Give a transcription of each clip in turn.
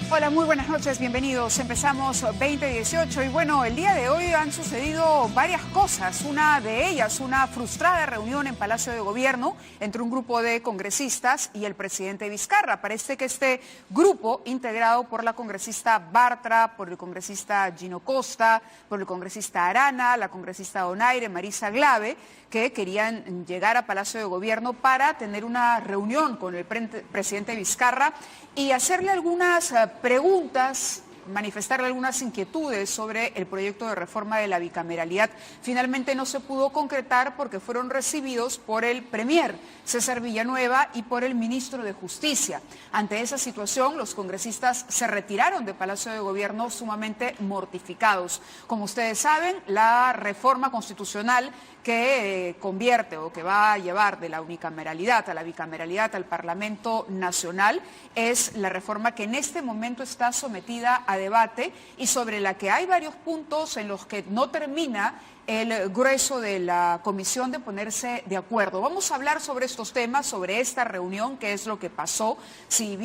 Hola, muy buenas noches, bienvenidos. Empezamos 2018 y bueno, el día de hoy han sucedido varias cosas. Una de ellas, una frustrada reunión en Palacio de Gobierno entre un grupo de congresistas y el presidente Vizcarra. Parece que este grupo, integrado por la congresista Bartra, por el congresista Gino Costa, por el congresista Arana, la congresista Donaire, Marisa Glave, que querían llegar a Palacio de Gobierno para tener una reunión con el presidente Vizcarra y hacerle algunas preguntas, manifestarle algunas inquietudes sobre el proyecto de reforma de la bicameralidad. Finalmente no se pudo concretar porque fueron recibidos por el premier César Villanueva y por el ministro de Justicia. Ante esa situación, los congresistas se retiraron de Palacio de Gobierno sumamente mortificados. Como ustedes saben, la reforma constitucional que convierte o que va a llevar de la unicameralidad a la bicameralidad al Parlamento Nacional es la reforma que en este momento está sometida a debate y sobre la que hay varios puntos en los que no termina el grueso de la comisión de ponerse de acuerdo. Vamos a hablar sobre estos temas, sobre esta reunión, qué es lo que pasó, si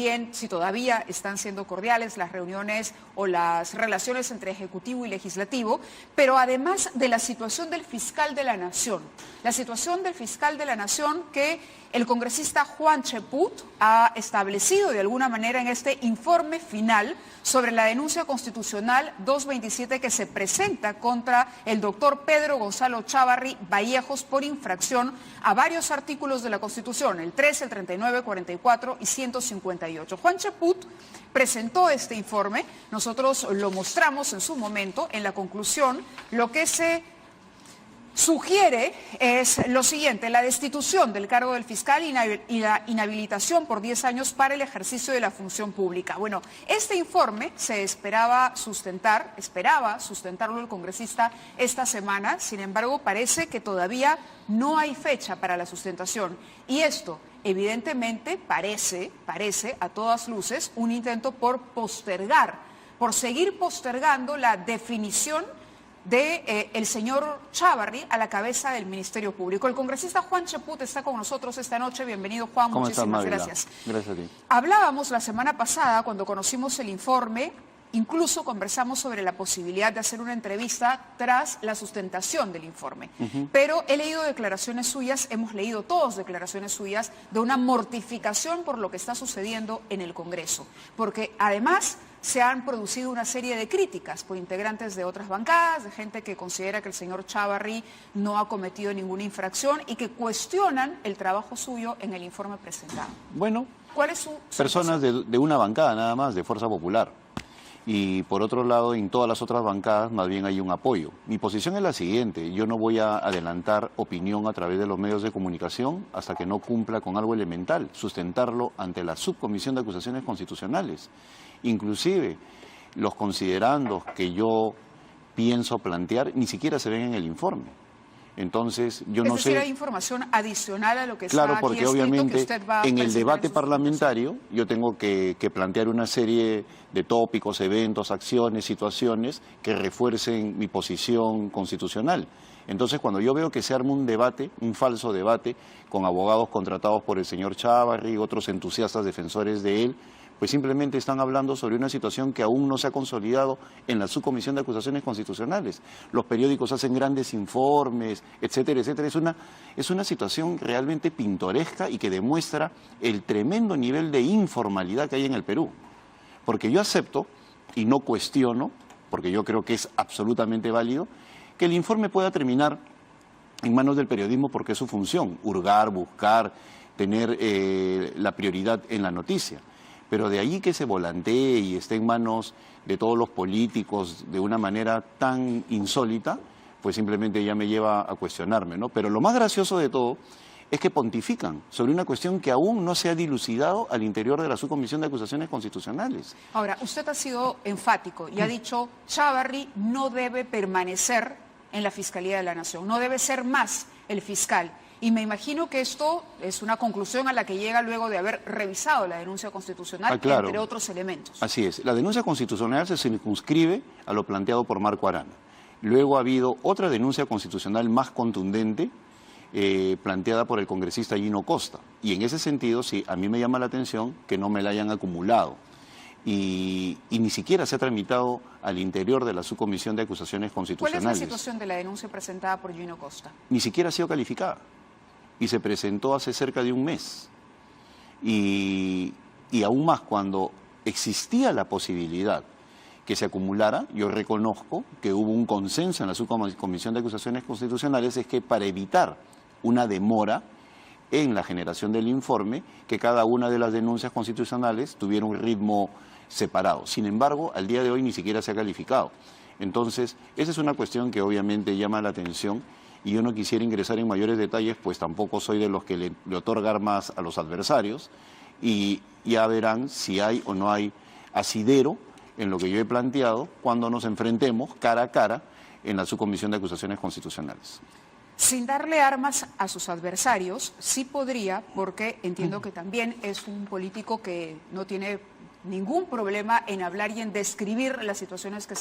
todavía están siendo cordiales las reuniones o las relaciones entre Ejecutivo y Legislativo, pero además de la situación del fiscal de la Nación. La situación del fiscal de la Nación que el congresista Juan Cheput ha establecido de alguna manera en este informe final sobre la denuncia constitucional 227 que se presenta contra el doctor Pedro Gonzalo Chávarri Vallejos por infracción a varios artículos de la Constitución, el 13, el 39, 44 y 158. Juan Cheput presentó este informe, nosotros lo mostramos en su momento, en la conclusión, lo que se sugiere es lo siguiente: la destitución del cargo del fiscal y la inhabilitación por 10 años para el ejercicio de la función pública. Bueno, este informe se esperaba sustentarlo el congresista esta semana, sin embargo parece que todavía no hay fecha para la sustentación y esto evidentemente parece a todas luces un intento por seguir postergando la definición de el señor Chávarri a la cabeza del Ministerio Público. El congresista Juan Cheput está con nosotros esta noche. Bienvenido, Juan. Muchísimas gracias. Gracias a ti. Hablábamos la semana pasada, cuando conocimos el informe, incluso conversamos sobre la posibilidad de hacer una entrevista tras la sustentación del informe. Pero he leído declaraciones suyas, hemos leído todos declaraciones suyas, de una mortificación por lo que está sucediendo en el Congreso. Porque además se han producido una serie de críticas por integrantes de otras bancadas, de gente que considera que el señor Chávarri no ha cometido ninguna infracción y que cuestionan el trabajo suyo en el informe presentado. Bueno, ¿cuál es su personas de una bancada nada más, de Fuerza Popular. Y por otro lado, en todas las otras bancadas más bien hay un apoyo. Mi posición es la siguiente: yo no voy a adelantar opinión a través de los medios de comunicación hasta que no cumpla con algo elemental, sustentarlo ante la Subcomisión de Acusaciones Constitucionales. Inclusive, los considerandos que yo pienso plantear ni siquiera se ven en el informe. Entonces, yo no sé... Es decir, hay información adicional a lo que está aquí escrito. Claro, porque obviamente en el debate parlamentario yo tengo que plantear una serie de tópicos, eventos, acciones, situaciones que refuercen mi posición constitucional. Entonces, cuando yo veo que se arma un debate, un falso debate, con abogados contratados por el señor Chávarri y otros entusiastas defensores de él, pues simplemente están hablando sobre una situación que aún no se ha consolidado en la Subcomisión de Acusaciones Constitucionales. Los periódicos hacen grandes informes, etcétera, etcétera. Es una situación realmente pintoresca y que demuestra el tremendo nivel de informalidad que hay en el Perú. Porque yo acepto y no cuestiono, porque yo creo que es absolutamente válido, que el informe pueda terminar en manos del periodismo porque es su función, hurgar, buscar, tener la prioridad en la noticia. Pero de allí que se volantee y esté en manos de todos los políticos de una manera tan insólita, pues simplemente ya me lleva a cuestionarme, ¿no? Pero lo más gracioso de todo es que pontifican sobre una cuestión que aún no se ha dilucidado al interior de la Subcomisión de Acusaciones Constitucionales. Ahora, usted ha sido enfático y ha dicho: Chávarri no debe permanecer en la Fiscalía de la Nación, no debe ser más el fiscal. Y me imagino que esto es una conclusión a la que llega luego de haber revisado la denuncia constitucional, claro, entre otros elementos. Así es. La denuncia constitucional se circunscribe a lo planteado por Marco Arana. Luego ha habido otra denuncia constitucional más contundente, planteada por el congresista Gino Costa. Y en ese sentido, sí, a mí me llama la atención que no me la hayan acumulado. y ni siquiera se ha tramitado al interior de la Subcomisión de Acusaciones Constitucionales. ¿Cuál es la situación de la denuncia presentada por Gino Costa? Ni siquiera ha sido calificada y se presentó hace cerca de un mes. Y aún más, cuando existía la posibilidad que se acumulara, yo reconozco que hubo un consenso en la Subcomisión de Acusaciones Constitucionales, es que para evitar una demora en la generación del informe, que cada una de las denuncias constitucionales tuviera un ritmo separado. Sin embargo, al día de hoy ni siquiera se ha calificado. Entonces, esa es una cuestión que obviamente llama la atención y yo no quisiera ingresar en mayores detalles, pues tampoco soy de los que le otorga armas a los adversarios y ya verán si hay o no hay asidero en lo que yo he planteado cuando nos enfrentemos cara a cara en la Subcomisión de Acusaciones Constitucionales. Sin darle armas a sus adversarios, sí podría, porque entiendo que también es un político que no tiene ningún problema en hablar y en describir las situaciones que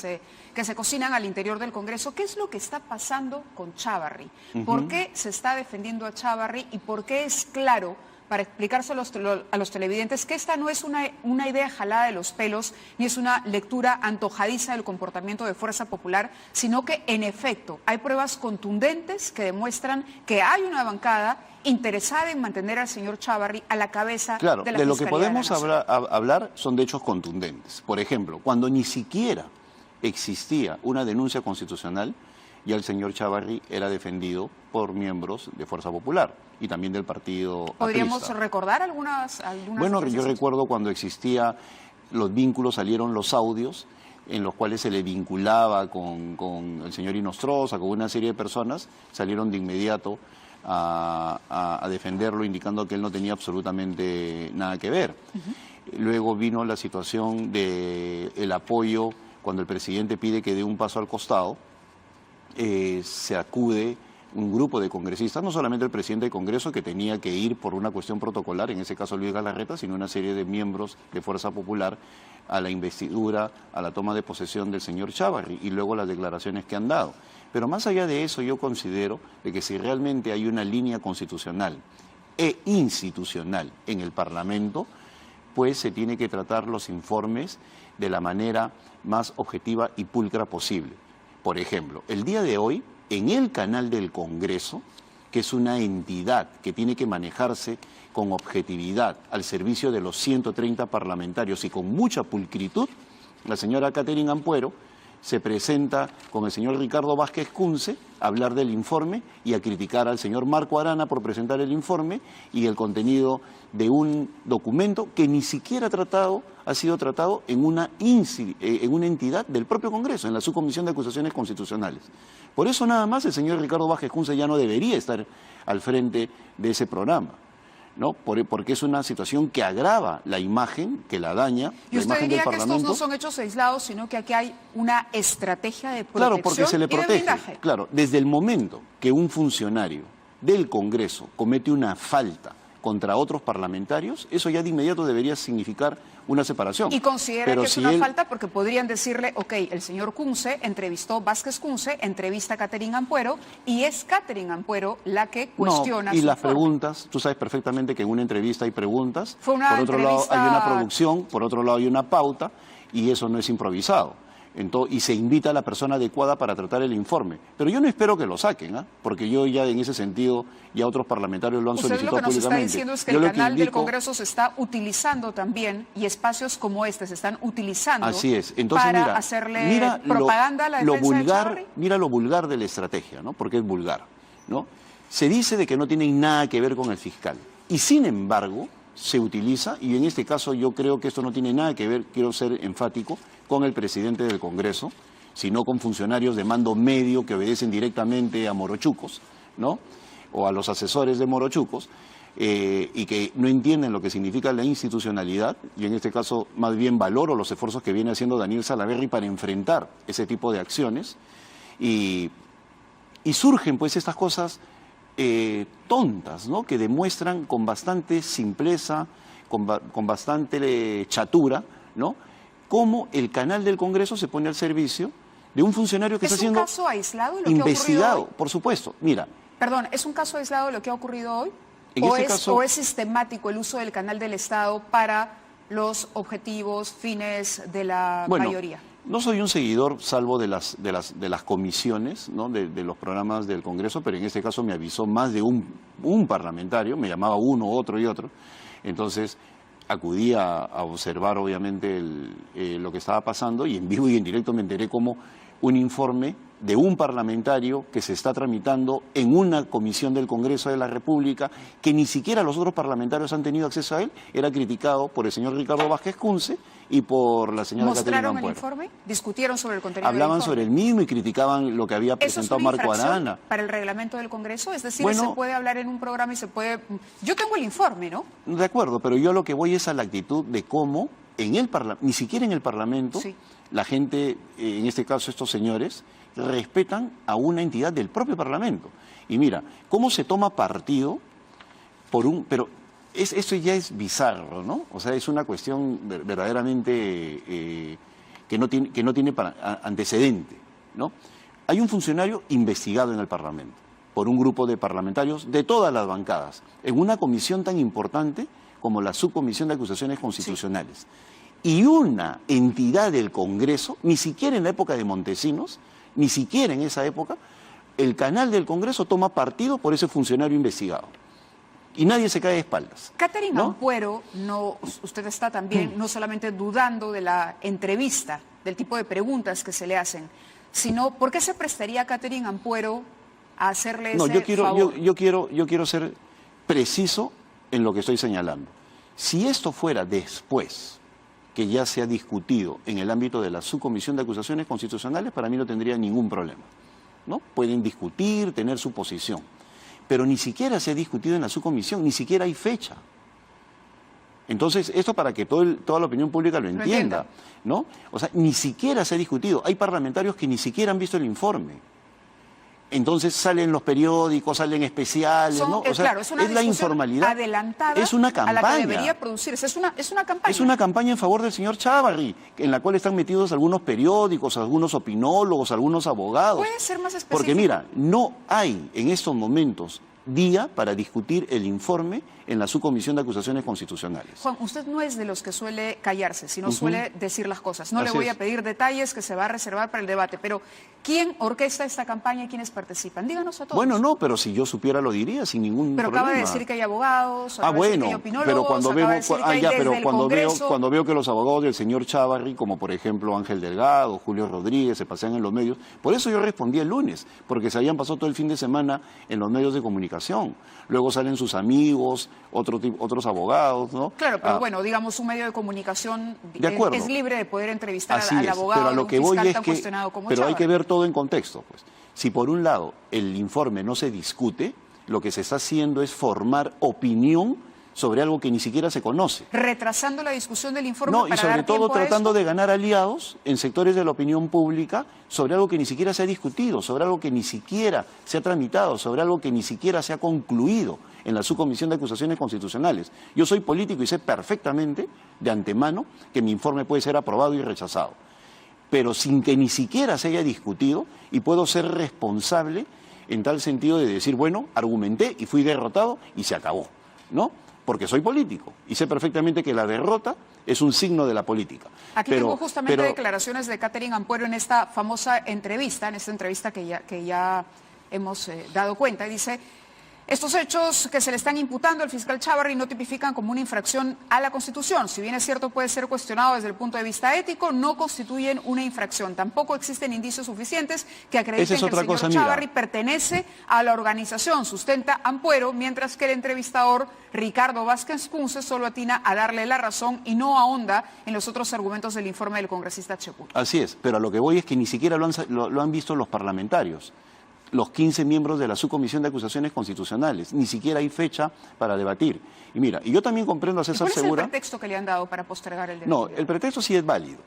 se cocinan al interior del Congreso. ¿Qué es lo que está pasando con Chávarri? ¿Por qué se está defendiendo a Chávarri y por qué es claro, para explicárselo a los televidentes, que esta no es una idea jalada de los pelos, ni es una lectura antojadiza del comportamiento de Fuerza Popular, sino que, en efecto, hay pruebas contundentes que demuestran que hay una bancada interesada en mantener al señor Chávarri a la cabeza de la Fiscalía de lo que podemos de la Nación? hablar son de hechos contundentes. Por ejemplo, cuando ni siquiera existía una denuncia constitucional, ya el señor Chávarri era defendido por miembros de Fuerza Popular y también del partido ¿Podríamos aprista. recordar algunas Bueno, yo veces? recuerdo cuando existía los vínculos, salieron los audios en los cuales se le vinculaba con el señor Inostroza, con una serie de personas, salieron de inmediato a defenderlo, indicando que él no tenía absolutamente nada que ver. Luego vino la situación del apoyo, cuando el presidente pide que dé un paso al costado, se acude un grupo de congresistas, no solamente el presidente del Congreso, que tenía que ir por una cuestión protocolar, en ese caso Luis Galarreta, sino una serie de miembros de Fuerza Popular a la investidura, a la toma de posesión del señor Chávarri y luego las declaraciones que han dado. Pero más allá de eso, yo considero de que si realmente hay una línea constitucional e institucional en el Parlamento, pues se tiene que tratar los informes de la manera más objetiva y pulcra posible. Por ejemplo, el día de hoy, en el canal del Congreso, que es una entidad que tiene que manejarse con objetividad al servicio de los 130 parlamentarios y con mucha pulcritud, la señora Catherine Ampuero se presenta con el señor Ricardo Vázquez Kunze a hablar del informe y a criticar al señor Marco Arana por presentar el informe y el contenido de un documento que ni siquiera ha sido tratado en una entidad del propio Congreso, en la Subcomisión de Acusaciones Constitucionales. Por eso nada más el señor Ricardo Vázquez Kunze ya no debería estar al frente de ese programa, ¿no? Porque es una situación que agrava la imagen, que la daña, ¿Y la usted imagen diría del que Parlamento. estos no son hechos aislados, sino que aquí hay una estrategia de protección? Claro, porque se le y de protege. blindaje? Claro, desde el momento que un funcionario del Congreso comete una falta contra otros parlamentarios, eso ya de inmediato debería significar una separación. Y considera Pero que es si una él- falta porque podrían decirle, ok, el señor Kunze entrevistó, Vázquez Kunze entrevista a Catherine Ampuero y es Catherine Ampuero la que cuestiona No, y su las informe. preguntas, tú sabes perfectamente que en una entrevista hay preguntas, Fue una por otro lado entrevista- hay una producción, por otro lado hay una pauta, y eso no es improvisado. Y se invita a la persona adecuada para tratar el informe. Pero yo no espero que lo saquen, porque yo ya en ese sentido, ya otros parlamentarios lo han Usted lo solicitado que nos está públicamente. diciendo es que Yo el lo canal del indico- Congreso se está utilizando también y espacios como este se están utilizando Así es. Entonces, para mira, hacerle mira propaganda a la lo defensa de vulgar, Chávarri. mira lo vulgar de la estrategia, ¿no? Porque es vulgar, ¿no? Se dice de que no tienen nada que ver con el fiscal y sin embargo se utiliza, y en este caso yo creo que esto no tiene nada que ver, quiero ser enfático, con el presidente del Congreso, sino con funcionarios de mando medio que obedecen directamente a morochucos, ¿no? O a los asesores de morochucos, y que no entienden lo que significa la institucionalidad, y en este caso más bien valoro los esfuerzos que viene haciendo Daniel Salaverry para enfrentar ese tipo de acciones, y surgen pues estas cosas tontas, ¿no? Que demuestran con bastante simpleza, con bastante chatura, ¿no? Cómo el canal del Congreso se pone al servicio de un funcionario que está siendo ¿Es un caso aislado lo que ha investigado, ocurrido hoy? por supuesto. Mira, Perdón, ¿es un caso aislado lo que ha ocurrido hoy? En este caso- ¿O es sistemático el uso del canal del Estado para los objetivos, fines de la mayoría? No soy un seguidor, salvo de las comisiones, ¿no? de los programas del Congreso, pero en este caso me avisó más de un parlamentario, me llamaba uno, otro y otro. Entonces acudí a observar obviamente lo que estaba pasando, y en vivo y en directo me enteré como un informe de un parlamentario que se está tramitando en una comisión del Congreso de la República, que ni siquiera los otros parlamentarios han tenido acceso a él, era criticado por el señor Ricardo Vázquez Kunze y por la señora Caterina Ampuero. ¿Mostraron el informe? ¿Discutieron sobre el contenido Hablaban del informe? sobre el mismo y criticaban lo que había presentado Marco Arana. ¿Para el reglamento del Congreso? Es decir, se puede hablar en un programa y se puede... Yo tengo el informe, ¿no? De acuerdo, pero yo lo que voy es a la actitud de cómo ni siquiera en el Parlamento, la gente, en este caso estos señores, respetan a una entidad del propio Parlamento. Y mira, cómo se toma partido por un... Pero eso ya es bizarro, ¿no? O sea, es una cuestión verdaderamente que no tiene antecedente, ¿no? Hay un funcionario investigado en el Parlamento por un grupo de parlamentarios de todas las bancadas, en una comisión tan importante como la Subcomisión de Acusaciones Constitucionales. Y una entidad del Congreso, ni siquiera en la época de Montesinos, ni siquiera en esa época, el canal del Congreso toma partido por ese funcionario investigado. Y nadie se cae de espaldas. Caterina Ampuero, usted está también no solamente dudando de la entrevista, del tipo de preguntas que se le hacen, sino ¿por qué se prestaría Caterina Ampuero a hacerle ese favor? Yo quiero ser preciso en lo que estoy señalando. Si esto fuera después que ya se ha discutido en el ámbito de la Subcomisión de Acusaciones Constitucionales, para mí no tendría ningún problema, ¿no? Pueden discutir, tener su posición, pero ni siquiera se ha discutido en la subcomisión, ni siquiera hay fecha. Entonces, esto para que toda la opinión pública lo entienda, ¿no? O sea, ni siquiera se ha discutido. Hay parlamentarios que ni siquiera han visto el informe. Entonces salen los periódicos, salen especiales, ¿no? O sea, claro, es la informalidad adelantada, es una campaña a la que debería producirse. Es una campaña. Es una campaña en favor del señor Chávarri, en la cual están metidos algunos periódicos, algunos opinólogos, algunos abogados. ¿Puede ser más específico? Porque mira, no hay en estos momentos día para discutir el informe en la Subcomisión de Acusaciones Constitucionales. Juan, usted no es de los que suele callarse, sino suele decir las cosas. No le voy a pedir detalles, que se va a reservar para el debate, pero ¿quién orquesta esta campaña y quiénes participan? Díganos a todos. Bueno, no, pero si yo supiera lo diría sin ningún problema. Pero acaba de decir que hay abogados, acaba de decir que hay opinólogos, pero cuando veo que los abogados del señor Chávarri, como por ejemplo Ángel Delgado, Julio Rodríguez, se pasean en los medios, por eso yo respondí el lunes, porque se habían pasado todo el fin de semana en los medios de comunicación. Luego salen sus amigos, otros abogados, ¿no? Claro, pero bueno, digamos, un medio de comunicación es libre de poder entrevistar al abogado pero a lo que voy es que, como pero Chávarri. Hay que ver todo en contexto, pues. Si por un lado el informe no se discute, lo que se está haciendo es formar opinión sobre algo que ni siquiera se conoce. Retrasando la discusión del informe No, para y sobre dar todo tiempo a tratando esto. de ganar aliados en sectores de la opinión pública sobre algo que ni siquiera se ha discutido, sobre algo que ni siquiera se ha tramitado, sobre algo que ni siquiera se ha concluido en la Subcomisión de Acusaciones Constitucionales. Yo soy político y sé perfectamente de antemano que mi informe puede ser aprobado y rechazado, pero sin que ni siquiera se haya discutido, y puedo ser responsable en tal sentido de decir, bueno, argumenté y fui derrotado y se acabó, ¿no? Porque soy político y sé perfectamente que la derrota es un signo de la política. Aquí tengo justamente declaraciones de Caterina Ampuero en esta famosa entrevista, que ya hemos dado cuenta, y dice: estos hechos que se le están imputando al fiscal Chávarri no tipifican como una infracción a la Constitución. Si bien es cierto puede ser cuestionado desde el punto de vista ético, no constituyen una infracción. Tampoco existen indicios suficientes que acrediten que el señor Chávarri pertenece a la organización, sustenta Ampuero, mientras que el entrevistador Ricardo Vázquez Kunze solo atina a darle la razón y no ahonda en los otros argumentos del informe del congresista Cheput. Así es, pero a lo que voy es que ni siquiera lo han visto los parlamentarios. Los 15 miembros de la Subcomisión de Acusaciones Constitucionales. Ni siquiera hay fecha para debatir. Y mira, y yo también comprendo a César Segura... ¿Cuál es el pretexto que le han dado para postergar el debate? No, el pretexto sí es válido.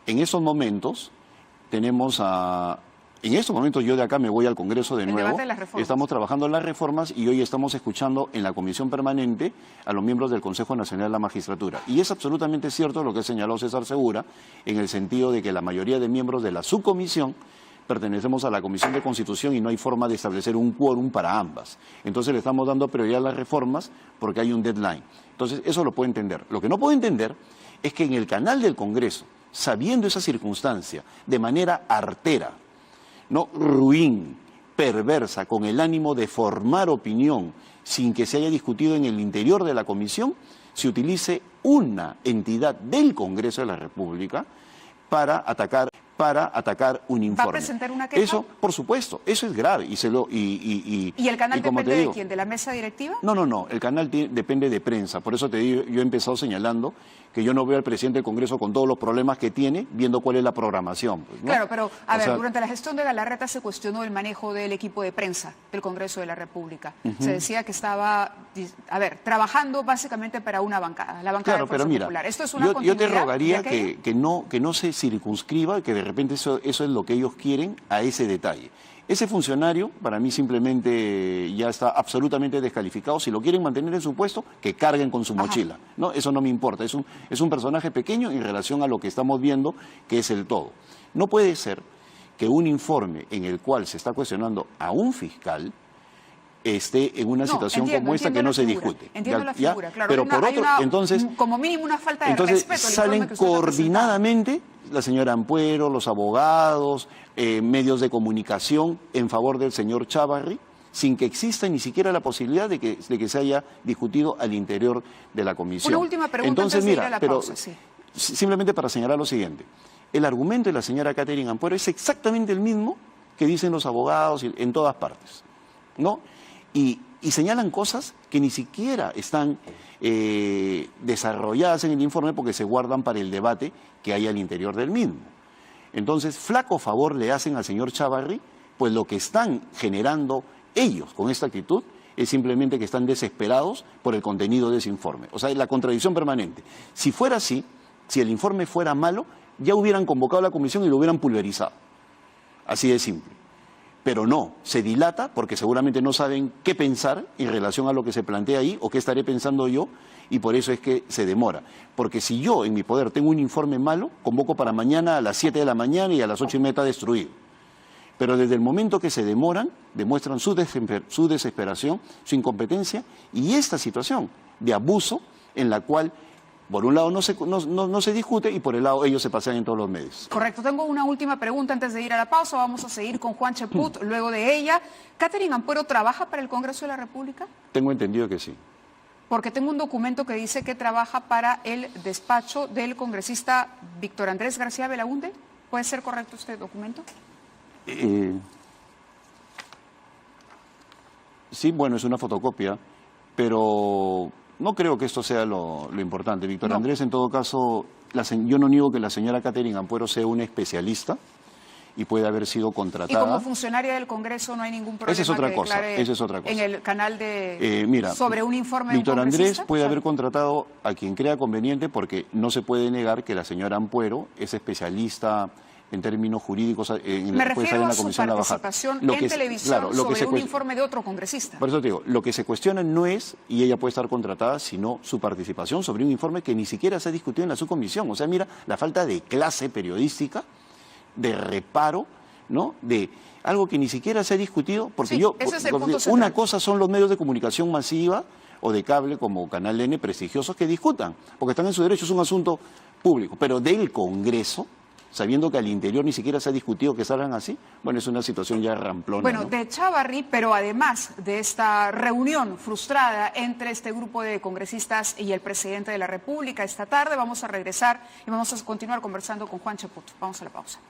En esos momentos tenemos a... En estos momentos yo de acá me voy al Congreso de nuevo. Debate de las reformas. Estamos trabajando en las reformas y hoy estamos escuchando en la Comisión Permanente a los miembros del Consejo Nacional de la Magistratura. Y es absolutamente cierto lo que señaló César Segura, en el sentido de que la mayoría de miembros de la subcomisión pertenecemos a la Comisión de Constitución y no hay forma de establecer un quórum para ambas. Entonces le estamos dando prioridad a las reformas porque hay un deadline. Entonces eso lo puedo entender. Lo que no puedo entender es que en el canal del Congreso, sabiendo esa circunstancia, de manera artera, ¿no?, ruin, perversa, con el ánimo de formar opinión sin que se haya discutido en el interior de la comisión, se utilice una entidad del Congreso de la República para atacar un informe. ¿Va a presentar una queja? Eso, por supuesto, eso es grave. ¿Y el canal depende de quién? ¿De la mesa directiva? No, el canal depende de prensa. Por eso te digo, yo he empezado señalando que yo no veo al presidente del Congreso con todos los problemas que tiene, viendo cuál es la programación. Pues, ¿no? Claro, pero durante la gestión de Galarreta se cuestionó el manejo del equipo de prensa del Congreso de la República. Se decía que estaba, trabajando básicamente para una bancada, la bancada de Fuerza Popular. Esto es una yo te rogaría que no se circunscriba, que de repente eso es lo que ellos quieren, a ese detalle. Ese funcionario, para mí, simplemente ya está absolutamente descalificado. Si lo quieren mantener en su puesto, que carguen con su mochila. ¿No? Eso no me importa. Es un personaje pequeño en relación a lo que estamos viendo, que es el todo. No puede ser que un informe en el cual se está cuestionando a un fiscal esté en una situación como esta que no se discute. Entiendo la figura, claro. Pero por otro, entonces, como mínimo una falta de respeto. Salen coordinadamente la señora Ampuero, los abogados, medios de comunicación en favor del señor Chávarri, sin que exista ni siquiera la posibilidad de que se haya discutido al interior de la comisión. Una última pregunta antes de ir a la pausa, sí. Simplemente para señalar lo siguiente. El argumento de la señora Catherine Ampuero es exactamente el mismo que dicen los abogados en todas partes, ¿no? Y señalan cosas que ni siquiera están desarrolladas en el informe porque se guardan para el debate que hay al interior del mismo. Entonces, flaco favor le hacen al señor Chávarri, pues lo que están generando ellos con esta actitud es simplemente que están desesperados por el contenido de ese informe. O sea, es la contradicción permanente. Si fuera así, si el informe fuera malo, ya hubieran convocado a la comisión y lo hubieran pulverizado. Así de simple. Pero no, se dilata porque seguramente no saben qué pensar en relación a lo que se plantea ahí o qué estaré pensando yo, y por eso es que se demora. Porque si yo en mi poder tengo un informe malo, convoco para mañana a las 7 de la mañana y a las 8:30 está destruido. Pero desde el momento que se demoran, demuestran su desesperación, su incompetencia y esta situación de abuso en la cual, por un lado, no se discute y por el lado ellos se pasean en todos los medios. Correcto. Tengo una última pregunta antes de ir a la pausa. Vamos a seguir con Juan Cheput luego de ella. ¿Catherine Ampuero trabaja para el Congreso de la República? Tengo entendido que sí. Porque tengo un documento que dice que trabaja para el despacho del congresista Víctor Andrés García Belaúnde. ¿Puede ser correcto este documento? Sí, bueno, es una fotocopia, pero no creo que esto sea lo importante. Víctor Andrés, en todo caso, yo no niego que la señora Catherine Ampuero sea una especialista y puede haber sido contratada. Y como funcionaria del Congreso no hay ningún problema. Esa es otra cosa. En el canal de sobre un informe Víctor de un Andrés puede haber contratado a quien crea conveniente, porque no se puede negar que la señora Ampuero es especialista en términos jurídicos. Me refiero a su participación en televisión sobre un informe de otro congresista. Por eso te digo, lo que se cuestiona no es, y ella puede estar contratada, sino su participación sobre un informe que ni siquiera se ha discutido en la subcomisión. O sea, mira, la falta de clase periodística, de reparo, ¿no?, de algo que ni siquiera se ha discutido, porque una cosa son los medios de comunicación masiva o de cable como Canal N prestigiosos que discutan, porque están en su derecho, es un asunto público, pero del Congreso, sabiendo que al interior ni siquiera se ha discutido que salgan así, bueno, es una situación ya ramplona. Bueno, ¿no? De Chávarri, pero además de esta reunión frustrada entre este grupo de congresistas y el presidente de la República esta tarde, vamos a regresar y vamos a continuar conversando con Juan Cheput. Vamos a la pausa.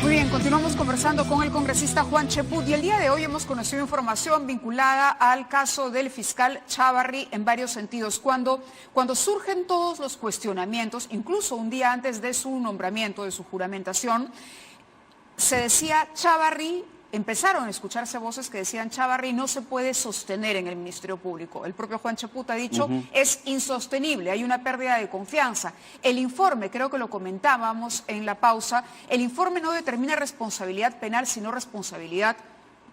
Muy bien, continuamos conversando con el congresista Juan Cheput y el día de hoy hemos conocido información vinculada al caso del fiscal Chávarri en varios sentidos. Cuando surgen todos los cuestionamientos, incluso un día antes de su nombramiento, de su juramentación, se decía Chávarri. Empezaron a escucharse voces que decían Chávarri no se puede sostener en el Ministerio Público. El propio Juan Cheput ha dicho es insostenible, hay una pérdida de confianza. El informe, creo que lo comentábamos en la pausa, el informe no determina responsabilidad penal, sino responsabilidad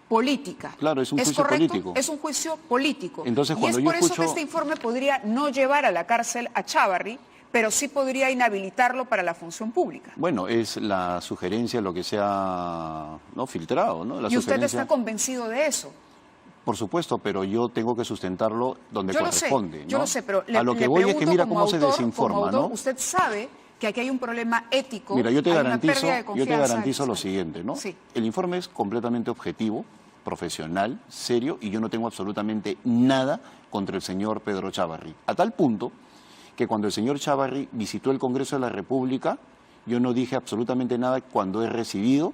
política. Claro, es un juicio político. Es un juicio político. Entonces, y es por eso que este informe podría no llevar a la cárcel a Chávarri, pero sí podría inhabilitarlo para la función pública. Bueno, es la sugerencia, lo que se ha filtrado, ¿no? ¿Y usted está convencido de eso? Por supuesto, pero yo tengo que sustentarlo donde corresponde. Yo lo sé, pero a lo que voy es que mira cómo se desinforma, ¿no? Usted sabe que aquí hay un problema ético. Mira, yo te garantizo lo sí. siguiente, ¿no? Sí. El informe es completamente objetivo, profesional, serio, y yo no tengo absolutamente nada contra el señor Pedro Chávarri. A tal punto que cuando el señor Chávarri visitó el Congreso de la República, yo no dije absolutamente nada cuando he recibido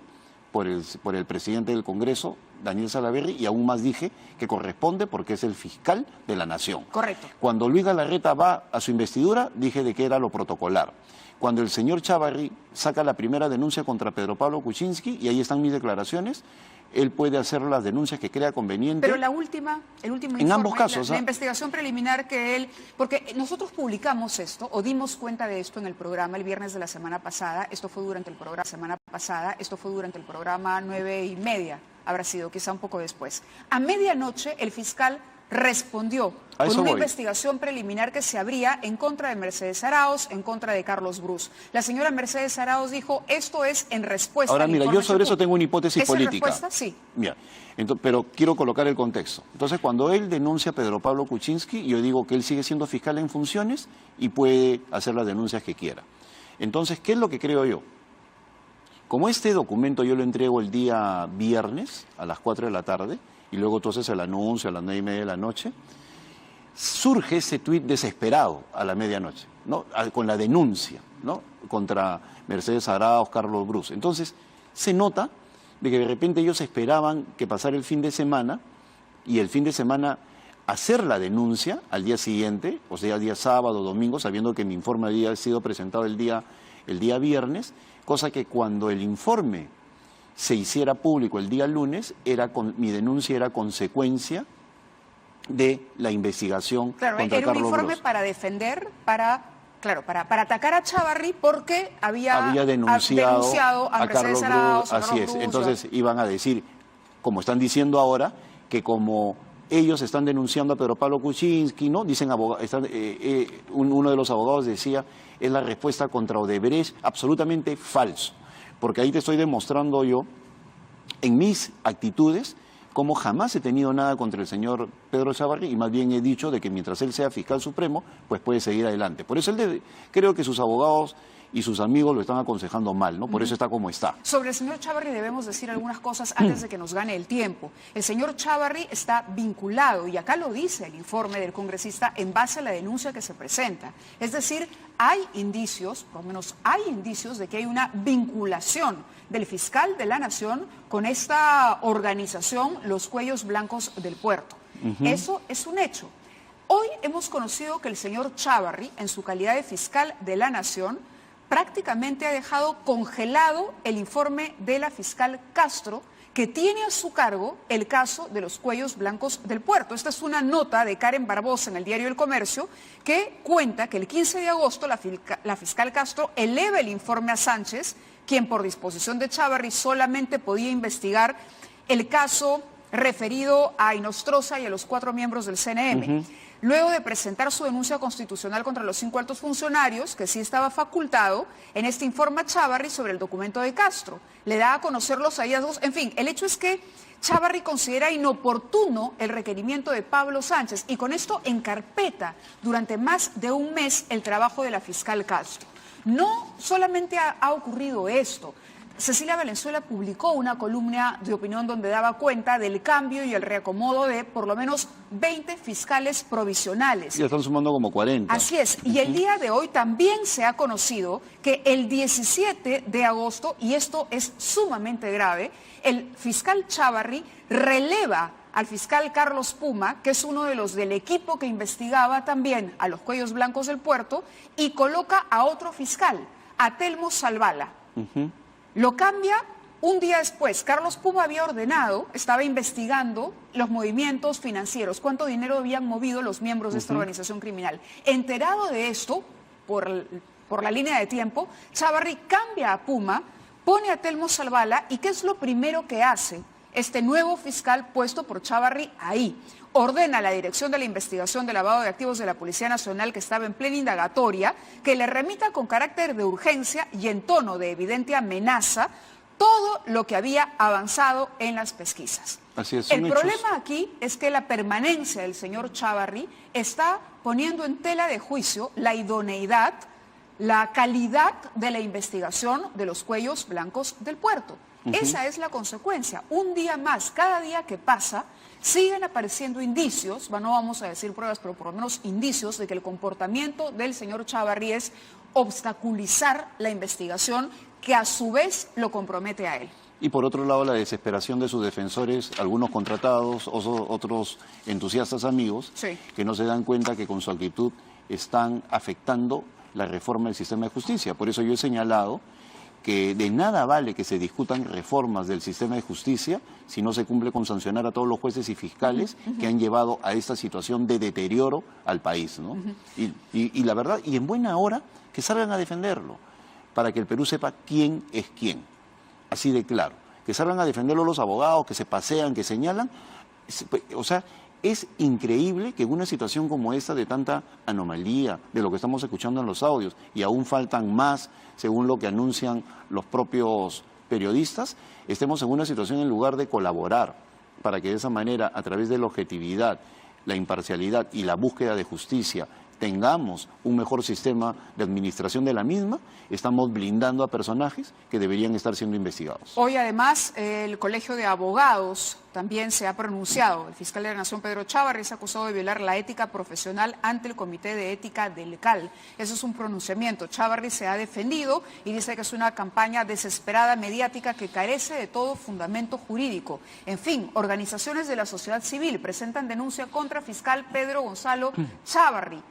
por el presidente del Congreso, Daniel Salaverry, y aún más dije que corresponde porque es el fiscal de la Nación. Correcto. Cuando Luis Galarreta va a su investidura, dije de que era lo protocolar. Cuando el señor Chávarri saca la primera denuncia contra Pedro Pablo Kuczynski, y ahí están mis declaraciones, él puede hacer las denuncias que crea conveniente. Pero el último informe, en ambos casos, la investigación preliminar que él... Porque nosotros publicamos esto, o dimos cuenta de esto en el programa el viernes de la semana pasada, esto fue durante el programa 9:30, habrá sido, quizá un poco después. A medianoche el fiscal respondió con una investigación preliminar que se abría en contra de Mercedes Arauz, en contra de Carlos Bruce. La señora Mercedes Arauz dijo, esto es en respuesta Ahora, al mira, yo sobre eso tengo una hipótesis política. ¿Es en respuesta? Sí. Mira, pero quiero colocar el contexto. Entonces, cuando él denuncia a Pedro Pablo Kuczynski, yo digo que él sigue siendo fiscal en funciones y puede hacer las denuncias que quiera. Entonces, ¿qué es lo que creo yo? Como este documento yo lo entrego el día viernes a las 4 de la tarde, y luego entonces el anuncio a las 9:30 de la noche, surge ese tuit desesperado a la medianoche, ¿no? Con la denuncia, ¿no? Contra Mercedes Arauz, Carlos Bruce. Entonces, se nota de que de repente ellos esperaban que pasara el fin de semana, y el fin de semana hacer la denuncia al día siguiente, o sea, día sábado, domingo, sabiendo que mi informe había sido presentado el día viernes, cosa que cuando el informe se hiciera público el día lunes, mi denuncia era consecuencia de la investigación contra Carlos Bruce. Era un informe para defender, para atacar a Chávarri porque había denunciado a Mercedes Arauz. Así es, entonces iban a decir, como están diciendo ahora, que como ellos están denunciando a Pedro Pablo Kuczynski, ¿no? Dicen uno de los abogados decía, es la respuesta contra Odebrecht, absolutamente falso. Porque ahí te estoy demostrando yo, en mis actitudes, cómo jamás he tenido nada contra el señor Pedro Chávarri, y más bien he dicho de que mientras él sea fiscal supremo, pues puede seguir adelante. Por eso creo que sus abogados y sus amigos lo están aconsejando mal, ¿no? Por eso está como está. Sobre el señor Chávarri debemos decir algunas cosas antes de que nos gane el tiempo. El señor Chávarri está vinculado, y acá lo dice el informe del congresista, en base a la denuncia que se presenta. Es decir, hay indicios, por lo menos hay indicios de que hay una vinculación del fiscal de la Nación con esta organización, los Cuellos Blancos del Puerto. Eso es un hecho. Hoy hemos conocido que el señor Chávarri, en su calidad de fiscal de la Nación, prácticamente ha dejado congelado el informe de la fiscal Castro, que tiene a su cargo el caso de los Cuellos Blancos del Puerto. Esta es una nota de Karen Barbosa en el diario El Comercio, que cuenta que el 15 de agosto la fiscal Castro eleva el informe a Sánchez, quien por disposición de Chávarri solamente podía investigar el caso referido a Inostroza y a los 4 miembros del CNM. Luego de presentar su denuncia constitucional contra los 5 altos funcionarios, que sí estaba facultado, en este informe a Chávarri sobre el documento de Castro. Le da a conocer los hallazgos. En fin, el hecho es que Chávarri considera inoportuno el requerimiento de Pablo Sánchez, y con esto encarpeta durante más de un mes el trabajo de la fiscal Castro. No solamente ha ocurrido esto. Cecilia Valenzuela publicó una columna de opinión donde daba cuenta del cambio y el reacomodo de por lo menos 20 fiscales provisionales. Ya están sumando como 40. Así es. Y el día de hoy también se ha conocido que el 17 de agosto, y esto es sumamente grave, el fiscal Chávarri releva al fiscal Carlos Puma, que es uno de los del equipo que investigaba también a los Cuellos Blancos del Puerto, y coloca a otro fiscal, a Telmo Salvala. Lo cambia un día después. Carlos Puma había ordenado, estaba investigando los movimientos financieros, cuánto dinero habían movido los miembros de esta organización criminal. Enterado de esto, por la línea de tiempo, Chávarri cambia a Puma, pone a Telmo Salvala, y ¿qué es lo primero que hace este nuevo fiscal puesto por Chávarri ahí? Ordena a la Dirección de la Investigación de Lavado de Activos de la Policía Nacional, que estaba en plena indagatoria, que le remita con carácter de urgencia y en tono de evidente amenaza todo lo que había avanzado en las pesquisas. Así es, El problema aquí es que la permanencia del señor Chávarri está poniendo en tela de juicio la idoneidad, la calidad de la investigación de los cuellos blancos del puerto. Esa es la consecuencia. Un día más, cada día que pasa, siguen apareciendo indicios, no vamos a decir pruebas, pero por lo menos indicios de que el comportamiento del señor Chávarri es obstaculizar la investigación que a su vez lo compromete a él. Y por otro lado, la desesperación de sus defensores, algunos contratados, otros entusiastas amigos, sí, que no se dan cuenta que con su actitud están afectando la reforma del sistema de justicia. Por eso yo he señalado que de nada vale que se discutan reformas del sistema de justicia si no se cumple con sancionar a todos los jueces y fiscales que han llevado a esta situación de deterioro al país, ¿no? Y la verdad, y en buena hora, que salgan a defenderlo, para que el Perú sepa quién es quién. Así de claro, que salgan a defenderlo los abogados, que se pasean, que señalan. O sea, es increíble que en una situación como esta de tanta anomalía, de lo que estamos escuchando en los audios, y aún faltan más, según lo que anuncian los propios periodistas, estemos en una situación en lugar de colaborar para que de esa manera, a través de la objetividad, la imparcialidad y la búsqueda de justicia, tengamos un mejor sistema de administración de la misma, estamos blindando a personajes que deberían estar siendo investigados. Hoy además el Colegio de Abogados también se ha pronunciado. El fiscal de la Nación, Pedro Chávarri, es acusado de violar la ética profesional ante el Comité de Ética del CAL. Eso es un pronunciamiento. Chávarri se ha defendido y dice que es una campaña desesperada mediática que carece de todo fundamento jurídico. En fin, organizaciones de la sociedad civil presentan denuncia contra fiscal Pedro Gonzalo Chávarri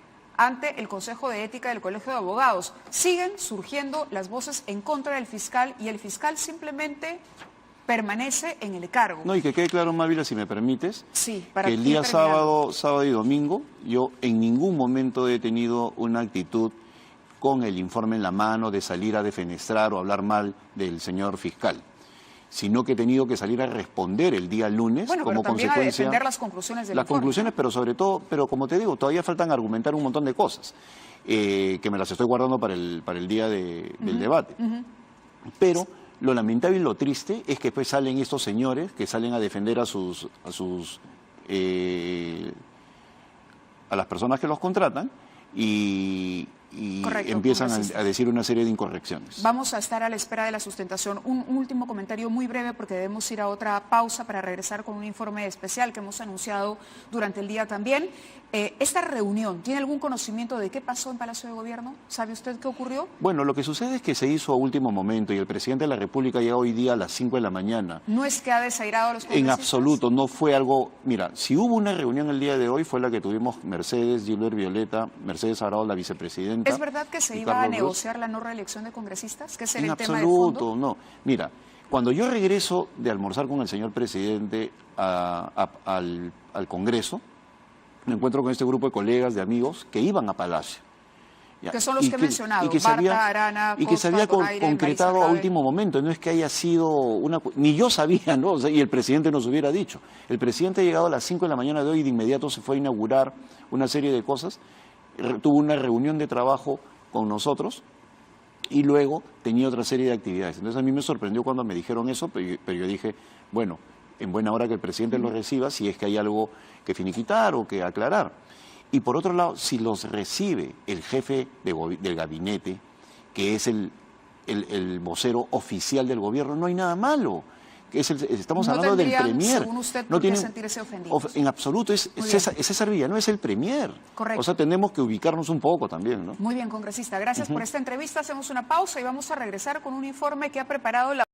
ante el Consejo de Ética del Colegio de Abogados. Siguen surgiendo las voces en contra del fiscal y el fiscal simplemente permanece en el cargo. No, y que quede claro, Mávila, si me permites, sí, para que el día sábado y domingo yo en ningún momento he tenido una actitud con el informe en la mano de salir a defenestrar o hablar mal del señor fiscal, sino que he tenido que salir a responder el día lunes, bueno, como pero también consecuencia. A defender las conclusiones del Las informe. Conclusiones, pero sobre todo, pero como te digo, todavía faltan argumentar un montón de cosas, que me las estoy guardando para el día del debate. Pero lo lamentable y lo triste es que después salen estos señores que salen a defender a las personas que los contratan y correcto, empiezan a decir una serie de incorrecciones. Vamos a estar a la espera de la sustentación. Un último comentario muy breve porque debemos ir a otra pausa para regresar con un informe especial que hemos anunciado durante el día también. Esta reunión, ¿tiene algún conocimiento de qué pasó en Palacio de Gobierno? ¿Sabe usted qué ocurrió? Bueno, lo que sucede es que se hizo a último momento y el presidente de la República llega hoy día a las 5 de la mañana. ¿No es que ha desairado a los congresistas? En absoluto, no fue algo. Mira, si hubo una reunión el día de hoy fue la que tuvimos Mercedes, Gilbert Violeta, Mercedes Arao, la vicepresidenta. ¿Es verdad que se iba a negociar la no reelección de congresistas? ¿Que ese era el tema de fondo? En absoluto, no. Mira, cuando yo regreso de almorzar con el señor presidente al Congreso, me encuentro con este grupo de colegas, de amigos, que iban a Palacio. ¿Ya? Que son los que he mencionado, Barta, Arana, y que se había concretado a último momento, no es que haya sido una... Ni yo sabía, ¿no? O sea, y el presidente nos hubiera dicho. El presidente ha llegado a las 5 de la mañana de hoy y de inmediato se fue a inaugurar una serie de cosas, tuvo una reunión de trabajo con nosotros y luego tenía otra serie de actividades. Entonces a mí me sorprendió cuando me dijeron eso, pero yo dije, bueno, en buena hora que el presidente lo reciba si es que hay algo que finiquitar o que aclarar. Y por otro lado, si los recibe el jefe del gabinete, que es el vocero oficial del gobierno, no hay nada malo. Estamos hablando del premier. Según usted, no tiene sentirse ofendidos. En absoluto, es César Villanueva, es el premier. Correcto. O sea, tenemos que ubicarnos un poco también, ¿no? Muy bien, congresista. Gracias por esta entrevista. Hacemos una pausa y vamos a regresar con un informe que ha preparado la